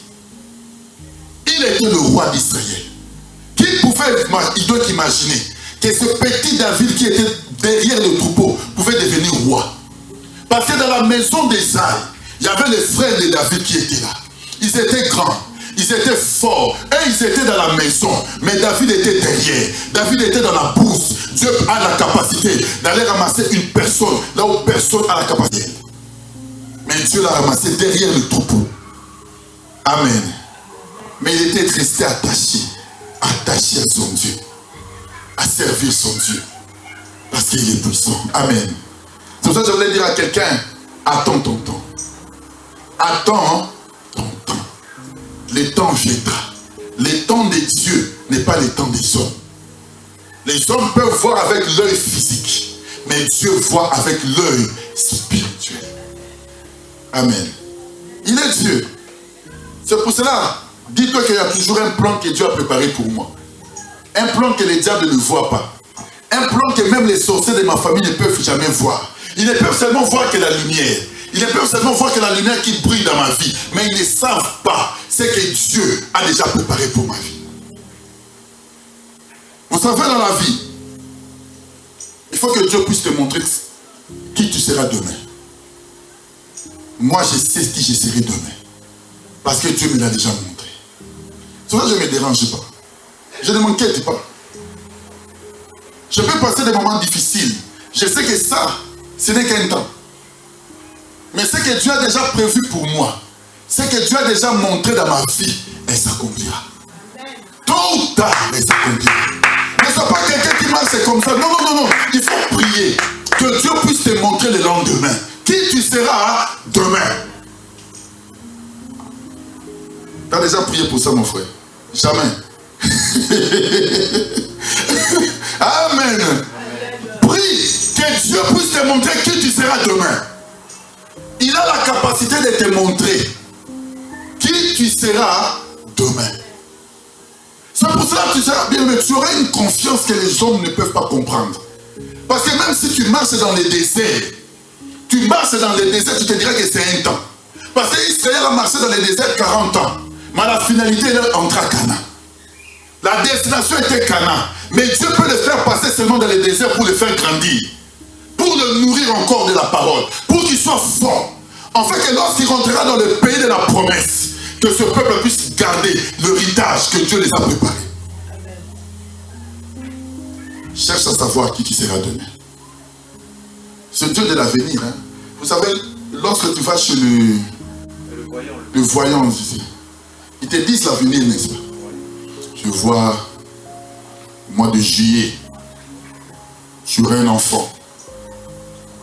Il était le roi d'Israël. Qui pouvait imaginer que ce petit David qui était derrière le troupeau pouvait devenir roi? Parce que dans la maison d'Esaïe, il y avait les frères de David qui étaient là. Ils étaient grands, ils étaient forts, et ils étaient dans la maison. Mais David était derrière, David était dans la bourse. Dieu a la capacité d'aller ramasser une personne là où personne n'a la capacité. Mais Dieu l'a ramassé derrière le troupeau. Amen. Mais il était resté attaché à son Dieu, à servir son Dieu, parce qu'il est puissant. Amen. C'est pour ça que je voulais dire à quelqu'un, attends ton temps. Attends ton temps. Le temps viendra. Le temps de Dieu n'est pas le temps des hommes. Les hommes peuvent voir avec l'œil physique, mais Dieu voit avec l'œil spirituel. Amen. Il est Dieu. C'est pour cela, dis-toi qu'il y a toujours un plan que Dieu a préparé pour moi. Un plan que les diables ne voient pas. Un plan que même les sorciers de ma famille ne peuvent jamais voir. Ils ne peuvent seulement voir que la lumière. Ils ne peuvent seulement voir que la lumière qui brille dans ma vie. Mais ils ne savent pas ce que Dieu a déjà préparé pour ma vie. Vous savez, dans la vie, il faut que Dieu puisse te montrer qui tu seras demain. Moi, je sais qui je serai demain. Parce que Dieu me l'a déjà montré. C'est pour ça que je ne me dérange pas. Je ne m'inquiète pas. Je peux passer des moments difficiles. Je sais que ça, ce n'est qu'un temps. Mais ce que Dieu a déjà prévu pour moi, ce que Dieu a déjà montré dans ma vie, elle s'accomplira. Tôt ou tard, elle s'accomplira. Ne sois pas quelqu'un qui marche comme ça. Non, non, non, non. Il faut prier. Que Dieu puisse te montrer le lendemain. Qui tu seras demain. Tu as déjà prié pour ça, mon frère? Jamais. Amen. Prie que Dieu puisse te montrer qui tu seras demain. Il a la capacité de te montrer qui tu seras demain. C'est pour cela que tu seras bien, mais tu auras une confiance que les hommes ne peuvent pas comprendre. Parce que même si tu marches dans les déserts, tu te diras que c'est un temps. Parce qu'Israël a marché dans les déserts 40 ans. Mais la finalité, il est entré à Canaan. La destination était Canaan. Mais Dieu peut le faire passer seulement dans les déserts pour le faire grandir. Pour le nourrir encore de la parole. Pour qu'il soit fort. En fait, que lorsqu'il rentrera dans le pays de la promesse, que ce peuple puisse garder l'héritage que Dieu les a préparé. Cherche à savoir qui tu seras demain. Ce Dieu de l'avenir. Hein. Vous savez, lorsque tu vas chez le voyant, ils te disent l'avenir, n'est-ce pas? Je vois, mois de juillet, j'aurai un enfant.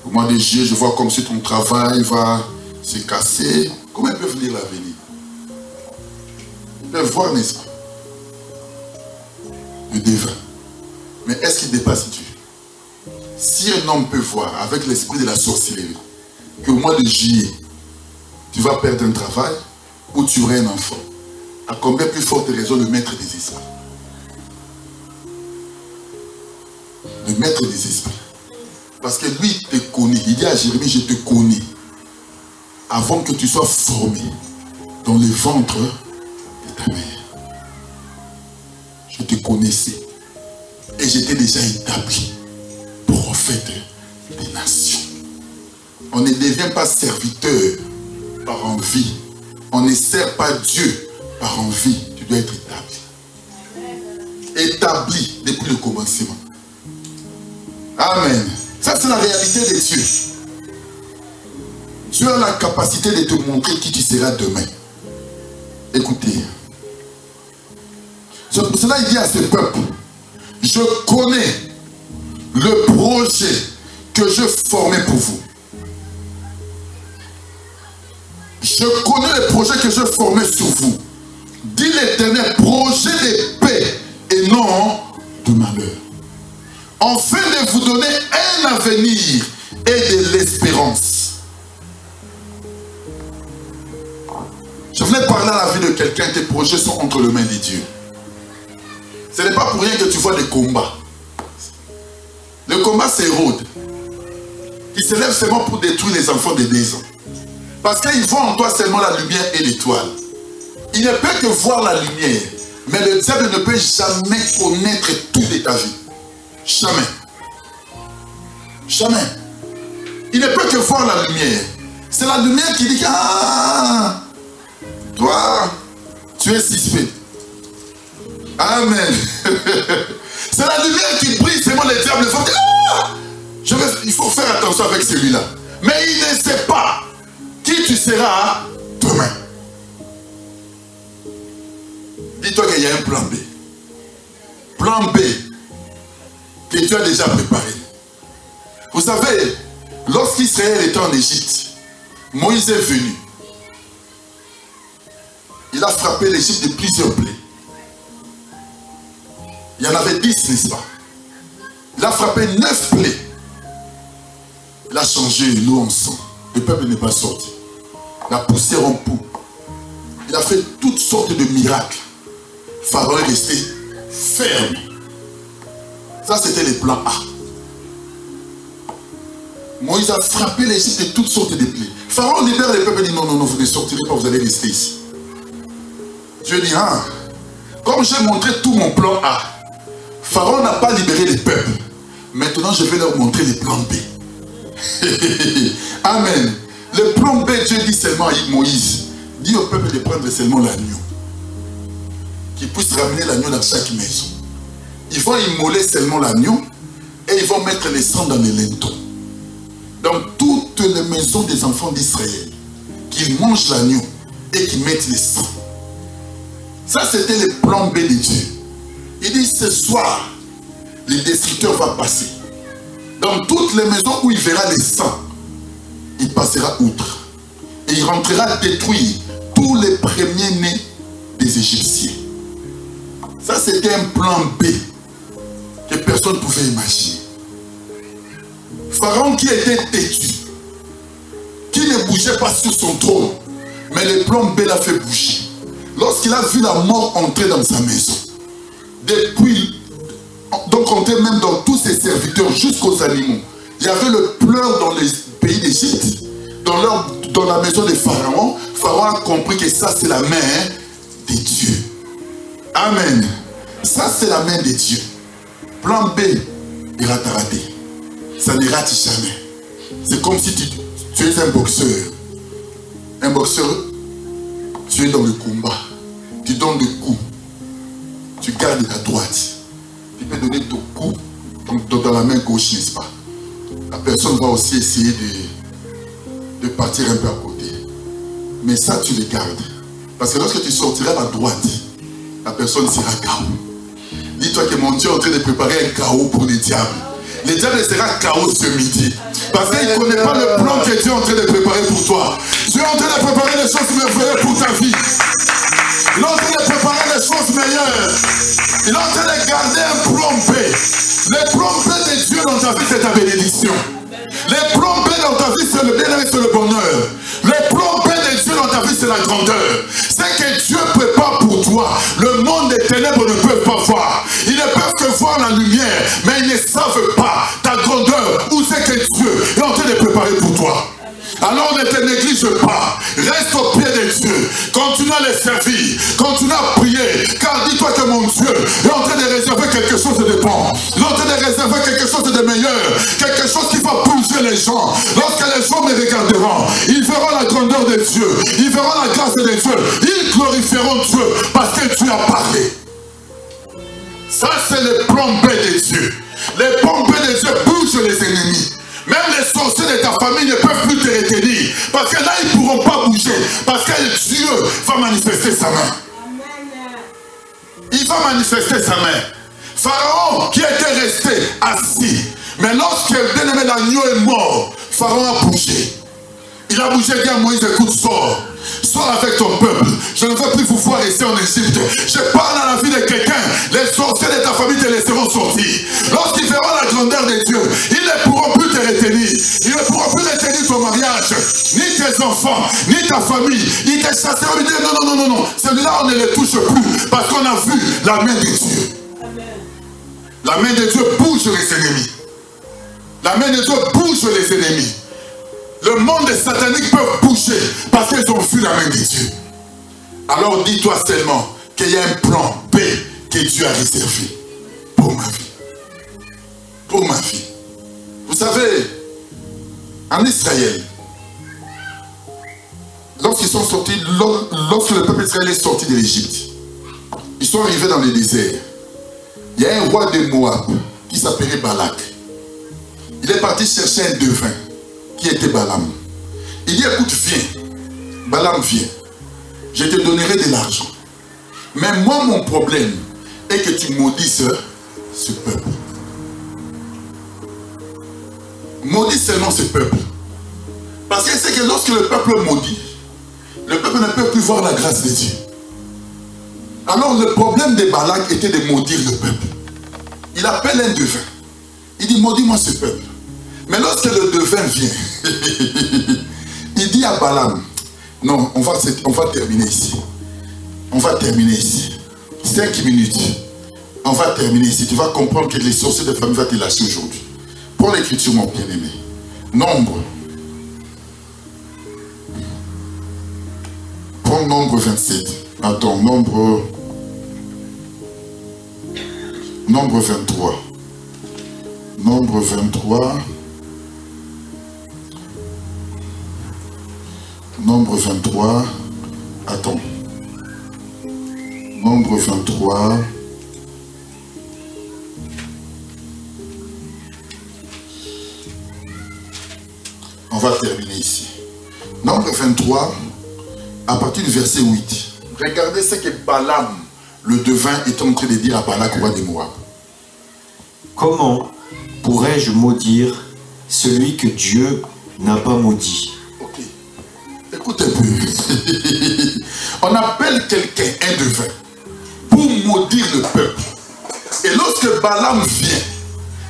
Au mois de juillet, je vois comme si ton travail va se casser. Comment ils peuvent lire l'avenir? Ils peuvent voir, n'est-ce pas? Le devin. Mais est-ce qu'il dépasse Dieu? Si un homme peut voir avec l'esprit de la sorcellerie qu'au mois de juillet, tu vas perdre un travail ou tu auras un enfant, à combien plus forte raison le maître des esprits? Le maître des esprits. Parce que lui te connaît. Il dit à Jérémie, je te connais. Avant que tu sois formé dans le ventre de ta mère. Je te connaissais. Et j'étais déjà établi prophète des nations. On ne devient pas serviteur par envie. On ne sert pas Dieu par envie. Tu dois être établi. Établi depuis le commencement. Amen. Ça, c'est la réalité de Dieu. Dieu a la capacité de te montrer qui tu seras demain. Écoutez. C'est pour cela qu'il dit à ce peuple, je connais le projet que je formais pour vous. Je connais le projet que je formais sur vous. Dit l'Éternel, projet de paix et non de malheur. Afin de vous donner un avenir et de l'espérance. Je voulais parler à la vie de quelqu'un, tes projets sont entre les mains de Dieu. Ce n'est pas pour rien que tu vois des combats. Le combat, c'est Hérode. Il se lève seulement pour détruire les enfants de 10 ans. Parce qu'il voit en toi seulement la lumière et l'étoile. Il ne peut que voir la lumière. Mais le diable ne peut jamais connaître tout de ta vie. Jamais. Jamais. Il ne peut que voir la lumière. C'est la lumière qui dit, ah, toi, tu es suspect. Amen. C'est la lumière qui brille, c'est moi le diable. Ah, il faut faire attention avec celui-là. Mais il ne sait pas qui tu seras demain. Dis-toi qu'il y a un plan B. Plan B que tu as déjà préparé. Vous savez, lorsqu'Israël était en Égypte, Moïse est venu. Il a frappé l'Égypte de plusieurs plaies. Il y en avait 10, n'est-ce pas? Il a frappé 9 plaies. Il a changé l'eau en sang. Le peuple n'est pas sorti. La poussière en poux. Il a fait toutes sortes de miracles. Pharaon est resté ferme. Ça, c'était le plan A. Moïse a frappé l'Égypte de toutes sortes de plaies. Pharaon libère le peuple et dit non, non, non, vous ne sortirez pas, vous allez rester ici. Dieu dit, ah, comme j'ai montré tout mon plan A, Pharaon n'a pas libéré les peuples. Maintenant, je vais leur montrer le plan B. Amen. Le plan B, Dieu dit seulement à Moïse, dit au peuple de prendre seulement l'agneau. Qu'ils puissent ramener l'agneau dans chaque maison. Ils vont immoler seulement l'agneau et ils vont mettre les sang dans les linteaux. Dans toutes les maisons des enfants d'Israël, qu'ils mangent l'agneau et qu'ils mettent les sang. Ça, c'était le plan B de Dieu. Il dit, ce soir, le destructeur va passer. Dans toutes les maisons où il verra les sangs, il passera outre. Et il rentrera détruire tous les premiers-nés des Égyptiens. Ça, c'était un plan B que personne ne pouvait imaginer. Pharaon qui était têtu, qui ne bougeait pas sur son trône, mais le plan B l'a fait bouger. Lorsqu'il a vu la mort entrer dans sa maison, depuis, donc entrer même dans tous ses serviteurs jusqu'aux animaux, il y avait le pleur dans les pays d'Égypte, dans la maison de Pharaon. Pharaon a compris que ça c'est la main de Dieu. Amen. Ça c'est la main de Dieu. Plan B ira te rater. Ça ne rate jamais. C'est comme si tu es un boxeur. Un boxeur, tu es dans le combat. Tu donnes des coups. Tu gardes ta droite. Tu peux donner ton coup dans la main gauche, n'est-ce pas? La personne va aussi essayer de partir un peu à côté. Mais ça, tu le gardes. Parce que lorsque tu sortiras à la droite, la personne sera KO. Dis-toi que mon Dieu est en train de préparer un chaos pour les diables. le diable sera chaos ce midi. Parce qu'il ne connaît pas le plan que Dieu est en train de préparer pour toi. Dieu est en train de préparer des choses merveilleuses pour ta vie. Il est en train de préparer des choses meilleures. Il est en train de garder un plan B. Le plan B de Dieu dans ta vie, c'est ta bénédiction. Le plan B dans ta vie, c'est le bien-être, c'est le bonheur. Le plan B de Dieu dans ta vie, c'est la grandeur. C'est que Dieu prépare pour toi. Le monde des ténèbres ne peut pas voir. Ils ne peuvent que voir la lumière, mais ils ne savent pas ta grandeur. Où c'est que Dieu est en train de préparer pour toi. Alors ne te néglige pas. Reste au pied de Dieu. Continue à les servir. Continue à prier. Car dis-toi que mon Dieu est en train de réserver quelque chose de bon. Il est en train de réserver quelque chose de meilleur. Quelque chose qui va bouger les gens. Lorsque les gens me regarderont, ils verront la grandeur de Dieu. Ils verront la grâce de Dieu. Ils glorifieront Dieu parce que Dieu a parlé. Ça, c'est le plan B de Dieu. Le plan B de Dieu bouge les ennemis. Même les sorciers de ta famille ne peuvent plus te retenir. Parce que là, ils ne pourront pas bouger. Parce que Dieu va manifester sa main. Il va manifester sa main. Pharaon qui était resté assis. Mais lorsque bien-aimé l'agneau est mort, Pharaon a bougé. Il a bougé, dit à Moïse, écoute, sors. Sors avec ton peuple. Je ne veux plus vous voir rester en Égypte. Je parle à la vie de quelqu'un. Les sorciers de ta famille te laisseront sortir. Lorsqu'ils verront la grandeur de Dieu, ils ne pourront plus te retenir. Ils ne pourront plus retenir ton mariage, ni tes enfants, ni ta famille. Ils te chasseront. Ils disent non, non, non, non, non. Celui-là, on ne le touche plus. Parce qu'on a vu la main de Dieu. La main de Dieu bouge les ennemis. La main de Dieu bouge les ennemis. Le monde satanique peut bouger parce qu'ils ont vu la main de Dieu. Alors dis-toi seulement qu'il y a un plan B que Dieu a réservé pour ma vie. Pour ma vie. Vous savez, en Israël, lorsqu'ils sont sortis, lorsque le peuple israélien est sorti de l'Égypte, ils sont arrivés dans le désert. Il y a un roi de Moab qui s'appelait Balak. Il est parti chercher un devin qui était Balaam. Il dit, écoute, viens. Balaam, viens. Je te donnerai de l'argent. Mais moi, mon problème est que tu maudisses ce peuple. Maudis seulement ce peuple. Parce que c'est que lorsque le peuple maudit, le peuple ne peut plus voir la grâce de Dieu. Alors le problème de Balak était de maudire le peuple. Il appelle un devin. Il dit, maudis-moi ce peuple. Mais lorsque le devin vient, il dit à Balaam, non, on va terminer ici. On va terminer ici. 5 minutes. On va terminer ici. Tu vas comprendre que les sorciers de famille vont te lâcher aujourd'hui. Prends l'écriture, mon bien-aimé. Nombre. Prends nombre 27. Attends, nombre 23. Nombre 23. Nombre 23. Attends. Nombre 23. On va terminer ici. Nombre 23, à partir du verset 8. Regardez ce que Balaam, le devin, est en train de dire à Balak, roi de Moab. Comment pourrais-je maudire celui que Dieu n'a pas maudit? Ok. Écoute un peu. On appelle quelqu'un un devin pour maudire le peuple. Et lorsque Balaam vient,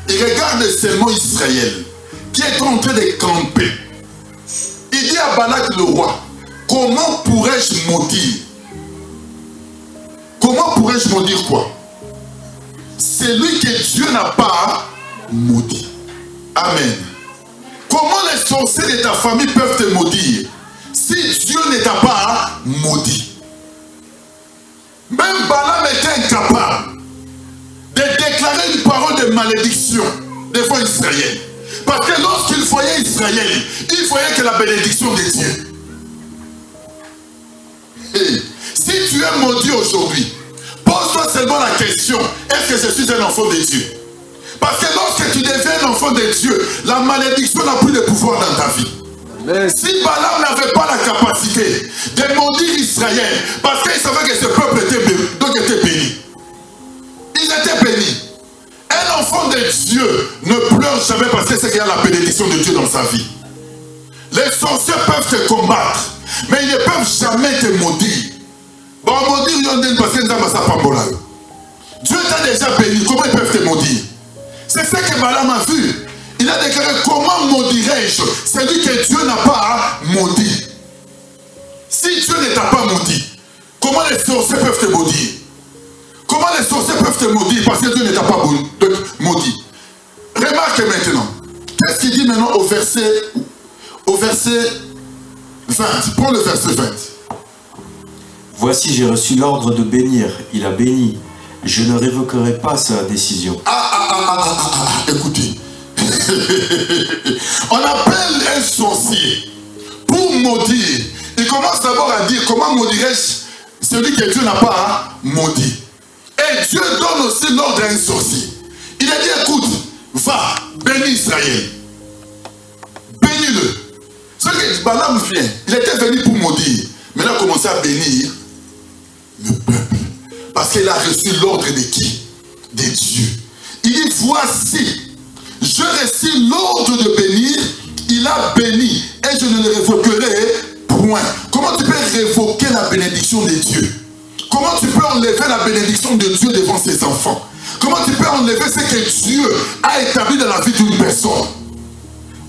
il regarde seulement Israël qui est en train de camper. Il dit à Balak le roi, comment pourrais-je maudire? Comment pourrais-je maudire quoi? Celui que Dieu n'a pas maudit. Amen. Comment les sorciers de ta famille peuvent te maudire si Dieu ne t'a pas maudit? Même Balaam était incapable de déclarer une parole de malédiction devant Israël. Parce que lorsqu'il voyait Israël, il voyait que la bénédiction de Dieu. Et si tu es maudit aujourd'hui, pose-toi seulement la question, est-ce que je suis un enfant de Dieu? Parce que lorsque tu deviens un enfant de Dieu, la malédiction n'a plus de pouvoir dans ta vie. Amen. Si Balaam n'avait pas la capacité de maudire Israël, parce qu'il savait que ce peuple était béni, donc était béni. Ils étaient bénis. Un enfant de Dieu ne pleure jamais parce que c'est qu'il y a la bénédiction de Dieu dans sa vie. Les sorciers peuvent te combattre, mais ils ne peuvent jamais te maudire. Bon, maudire, parce que Dieu t'a déjà béni, comment ils peuvent te maudire? C'est ce que Balaam a vu. Il a déclaré, comment maudirais-je celui que Dieu n'a pas maudit? Si Dieu ne t'a pas maudit, comment les sorciers peuvent te maudire? Comment les sorciers peuvent te maudire parce que Dieu ne t'a pas maudit? Remarque maintenant, qu'est-ce qu'il dit maintenant au verset 20? Prends le verset 20. Voici, j'ai reçu l'ordre de bénir. Il a béni. Je ne révoquerai pas sa décision. Écoutez. On appelle un sorcier pour maudire. Il commence d'abord à dire, comment maudirais-je celui que Dieu n'a pas maudit? Et Dieu donne aussi l'ordre à un sorcier. Il a dit, écoute, va, bénis Israël. Bénis-le. Ce que Balaam vient, il était venu pour maudire. Mais il a commencé à bénir le peuple. Parce qu'il a reçu l'ordre de qui? De Dieu. Il dit, voici, je reçus l'ordre de bénir, il a béni, et je ne le révoquerai point. Comment tu peux révoquer la bénédiction de Dieu? Comment tu peux enlever la bénédiction de Dieu devant ses enfants? Comment tu peux enlever ce que Dieu a établi dans la vie d'une personne?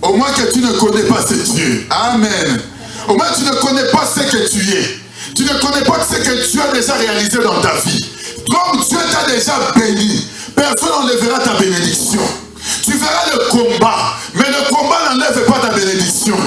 Au moins que tu ne connais pas ce Dieu. Amen. Au moins tu ne connais pas ce que tu es. Tu ne connais pas ce que Dieu a déjà réalisé dans ta vie. Comme Dieu t'a déjà béni, personne n'enlèvera ta bénédiction. Tu verras le combat, mais le combat n'enlève pas ta bénédiction.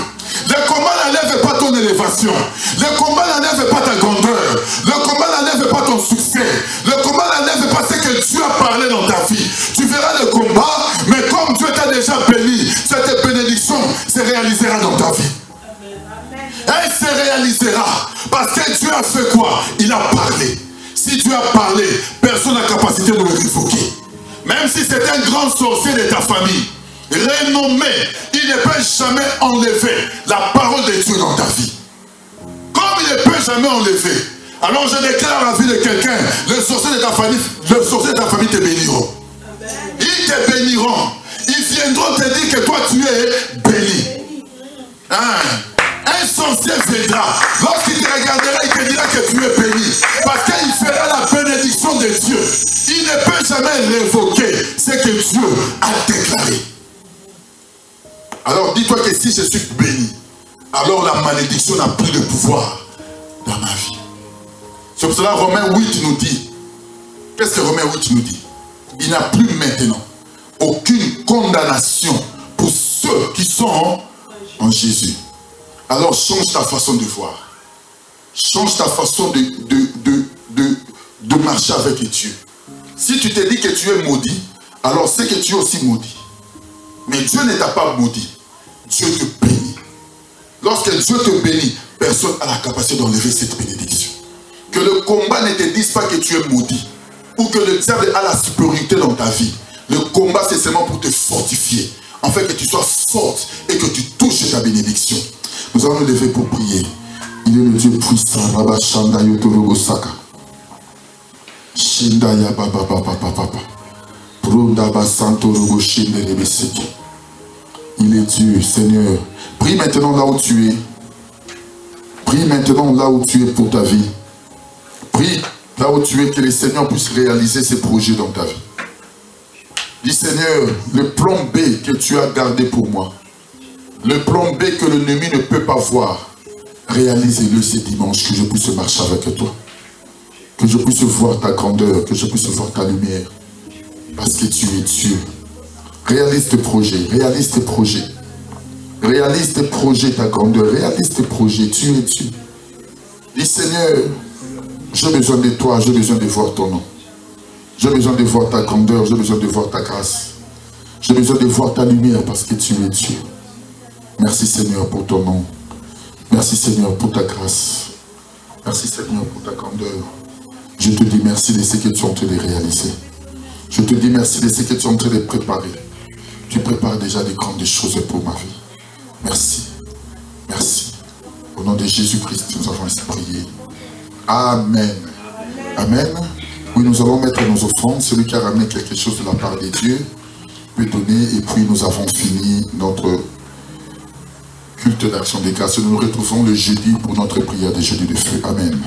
Le combat n'enlève pas ton élévation. Le combat n'enlève pas ta grandeur. Le combat n'enlève pas ton succès. Le combat n'enlève pas ce que Dieu a parlé dans ta vie. Tu verras le combat, mais comme Dieu t'a déjà béni, cette bénédiction se réalisera dans ta vie. Elle se réalisera parce que Dieu a fait quoi? Il a parlé. Si Dieu a parlé, personne n'a capacité de le révoquer. Même si c'est un grand sorcier de ta famille, renommé, il ne peut jamais enlever la parole de Dieu dans ta vie. Comme il ne peut jamais enlever, alors je déclare la vie de quelqu'un, les sorciers de ta famille te béniront. Ils te béniront. Ils viendront te dire que toi tu es béni. Un sorcier viendra. Lorsqu'il te regardera, il te dira que tu es béni. Parce qu'il fera la bénédiction de Dieu. Il ne peut jamais révoquer ce que Dieu a déclaré. Alors dis-toi que si je suis béni, alors la malédiction n'a plus de pouvoir dans ma vie. C'est pour cela Romains 8 nous dit, qu'est-ce que Romains 8 nous dit? Il n'y a plus maintenant aucune condamnation pour ceux qui sont en Jésus. Alors change ta façon de voir. Change ta façon de marcher avec Dieu. Si tu te dis que tu es maudit, alors c'est que tu es aussi maudit. Mais Dieu ne t'a pas maudit. Dieu te bénit. Lorsque Dieu te bénit, personne n'a la capacité d'enlever cette bénédiction. Que le combat ne te dise pas que tu es maudit. Ou que le diable a la supériorité dans ta vie. Le combat, c'est seulement pour te fortifier. En fait, que tu sois forte et que tu touches ta bénédiction. Nous allons nous lever pour prier. Il est le Dieu puissant. Rabba Shanda Yotorogo Saka. Shinda ya baba papa papa. Prudaba Santorogo Shinde Rebeseki. Il est Dieu, Seigneur. Prie maintenant là où tu es. Prie maintenant là où tu es pour ta vie. Prie là où tu es, que le Seigneur puisse réaliser ses projets dans ta vie. Dis Seigneur, le plan B que tu as gardé pour moi, le plan B que l'ennemi ne peut pas voir, réalisez-le ce dimanche, que je puisse marcher avec toi. Que je puisse voir ta grandeur, que je puisse voir ta lumière. Parce que tu es Dieu. Réalise tes projets, réalise tes projets. Réalise tes projets, ta grandeur, réalise tes projets, tu es Dieu. Dis Seigneur, j'ai besoin de toi, j'ai besoin de voir ton nom. J'ai besoin de voir ta grandeur, j'ai besoin de voir ta grâce. J'ai besoin de voir ta lumière parce que tu es Dieu. Merci Seigneur pour ton nom. Merci Seigneur pour ta grâce. Merci Seigneur pour ta grandeur. Je te dis merci de ce que tu es en train de réaliser. Je te dis merci de ce que tu es en train de préparer. Tu prépares déjà des grandes choses pour ma vie. Merci. Merci. Au nom de Jésus-Christ, nous avons ainsi prié. Amen. Amen. Oui, nous allons mettre nos offrandes. Celui qui a ramené quelque chose de la part de Dieu peut donner. Et puis nous avons fini notre culte d'action des grâces. Nous nous retrouvons le jeudi pour notre prière de jeudi de feu. Amen.